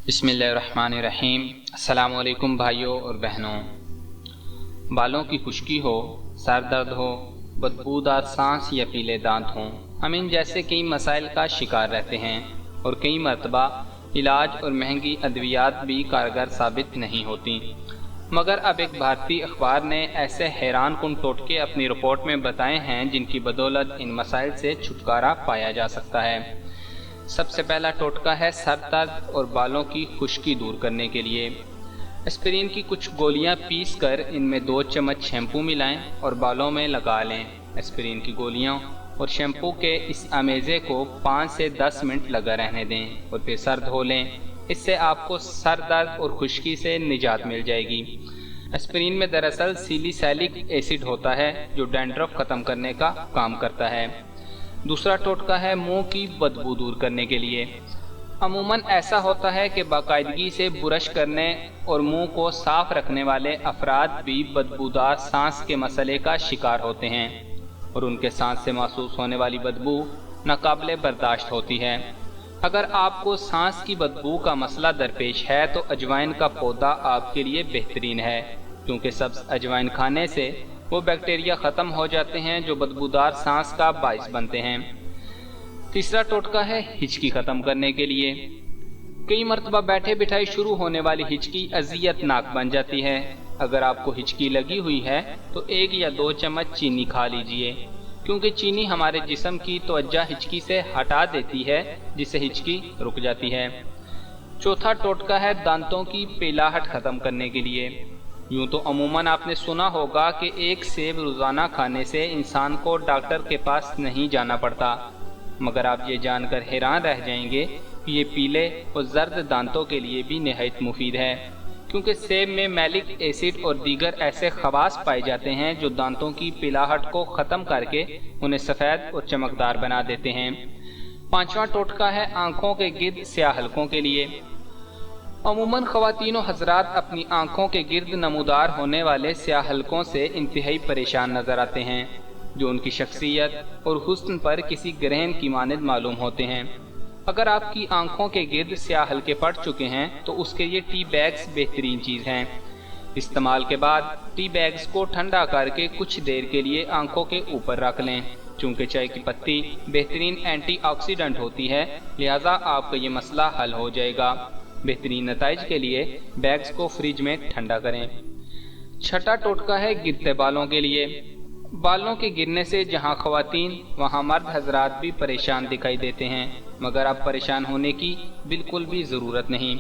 बिस्मिल्लाहिर्रहमानिर्रहीम। अस्सलाम वालेकुम भाइयों और बहनों। बालों की खुश्की हो, सर दर्द हो, बदबूदार सांस या पीले दांत हों, हम इन जैसे कई मसाइल का शिकार रहते हैं और कई मरतबा इलाज और महंगी अद्वियात भी कारगर साबित नहीं होती। मगर अब एक भारतीय अखबार ने ऐसे हैरान कुन टोटके अपनी रिपोर्ट में बताए हैं जिनकी बदौलत इन मसाइल से छुटकारा पाया जा सकता है। सबसे पहला टोटका है सर दर्द और बालों की खुश्की दूर करने के लिए। एस्पिरिन की कुछ गोलियां पीस कर इनमें 2 चम्मच शैम्पू मिलाएं और बालों में लगा लें। एस्पिरिन की गोलियां और शैम्पू के इस अमेज़े को 5 से 10 मिनट लगा रहने दें और फिर सर धो लें। इससे आपको सर दर्द और खुश्की से निजात मिल जाएगी। एस्पिरिन में दरअसल सैलिसिलिक एसिड होता है जो डैंड्रफ ख़त्म करने का काम करता है। दूसरा टोटका है मुंह की बदबू दूर करने के लिए। अमूमन ऐसा होता है कि बाकायदगी से ब्रश करने और मुंह को साफ रखने वाले अफराद भी बदबूदार सांस के मसले का शिकार होते हैं और उनके सांस से महसूस होने वाली बदबू नाकाबिले बर्दाश्त होती है। अगर आपको सांस की बदबू का मसला दरपेश है तो अजवाइन का पौधा आपके लिए बेहतरीन है, क्योंकि सब्ज़ अजवाइन खाने से वो बैक्टीरिया ख़त्म हो जाते हैं जो बदबूदार सांस का बाइस बनते हैं। तीसरा टोटका है हिचकी ख़त्म करने के लिए। कई मरतबा बैठे बिठाई शुरू होने वाली हिचकी अजियतनाक बन जाती है। अगर आपको हिचकी लगी हुई है तो 1 या 2 चम्मच चीनी खा लीजिए, क्योंकि चीनी हमारे जिस्म की तवज्जो हिचकी से हटा देती है, जिससे हिचकी रुक जाती है। चौथा टोटका है दांतों की पीलाहट ख़त्म करने के लिए। यूँ तो अमूमन आपने सुना होगा कि एक सेब रोज़ाना खाने से इंसान को डॉक्टर के पास नहीं जाना पड़ता, मगर आप ये जानकर हैरान रह जाएंगे कि ये पीले और जर्द दांतों के लिए भी निहायत मुफीद है, क्योंकि सेब में मैलिक एसिड और दीगर ऐसे खवास पाए जाते हैं जो दांतों की पीलाहट को ख़त्म करके उन्हें सफ़ेद और चमकदार बना देते हैं। पांचवा टोटका है आँखों के गिर्द स्याह हलकों के लिए। अमूमन ख़वातीन और हज़रात अपनी आँखों के गिर्द नमूदार होने वाले स्याह हलकों से इंतहाई परेशान नज़र आते हैं, जो उनकी शख्सियत और हुस्न पर किसी ग्रहण की मानद मालूम होते हैं। अगर आपकी आँखों के गिर्द स्याह हलके पड़ चुके हैं तो उसके लिए टी बैग्स बेहतरीन चीज़ हैं। इस्तेमाल के बाद टी बैग्स को ठंडा करके कुछ देर के लिए आँखों के ऊपर रख लें। चूँकि चाय की पत्ती बेहतरीन एंटीऑक्सीडेंट होती है, लिहाजा आपका ये मसला हल हो जाएगा। बेहतरीन नताइज के लिए बैग्स को फ्रिज में ठंडा करें। छठा टोटका है गिरते बालों के लिए। बालों के गिरने से जहां ख़वातीन वहां मर्द हजरात भी परेशान दिखाई देते हैं, मगर अब परेशान होने की बिल्कुल भी ज़रूरत नहीं।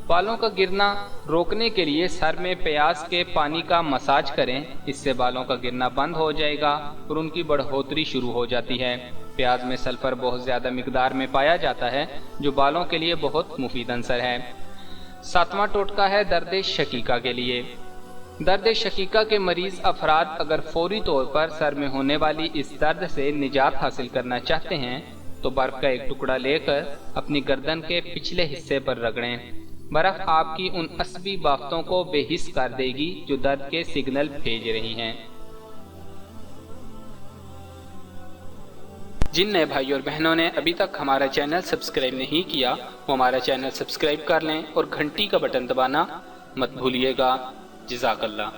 बालों का गिरना रोकने के लिए सर में प्याज के पानी का मसाज करें। इससे बालों का गिरना बंद हो जाएगा और उनकी बढ़ोतरी शुरू हो जाती है। प्याज में सल्फर बहुत ज़्यादा मिकदार में पाया जाता है, जो बालों के लिए बहुत मुफीद अंसर है। सातवां टोटका है दर्द शकीका के लिए। दर्द शकीका के मरीज़ अफराद अगर फौरी तौर पर सर में होने वाली इस दर्द से निजात हासिल करना चाहते हैं तो बर्फ़ का एक टुकड़ा लेकर अपनी गर्दन के पिछले हिस्से पर रगड़ें। बर्फ़ आपकी उन असबी बाफ्तों को बेहिस कर देगी जो दर्द के सिग्नल भेज रही हैं। जिन नए भाइयों और बहनों ने अभी तक हमारा चैनल सब्सक्राइब नहीं किया, वो हमारा चैनल सब्सक्राइब कर लें और घंटी का बटन दबाना मत भूलिएगा। जज़ाकल्लाह।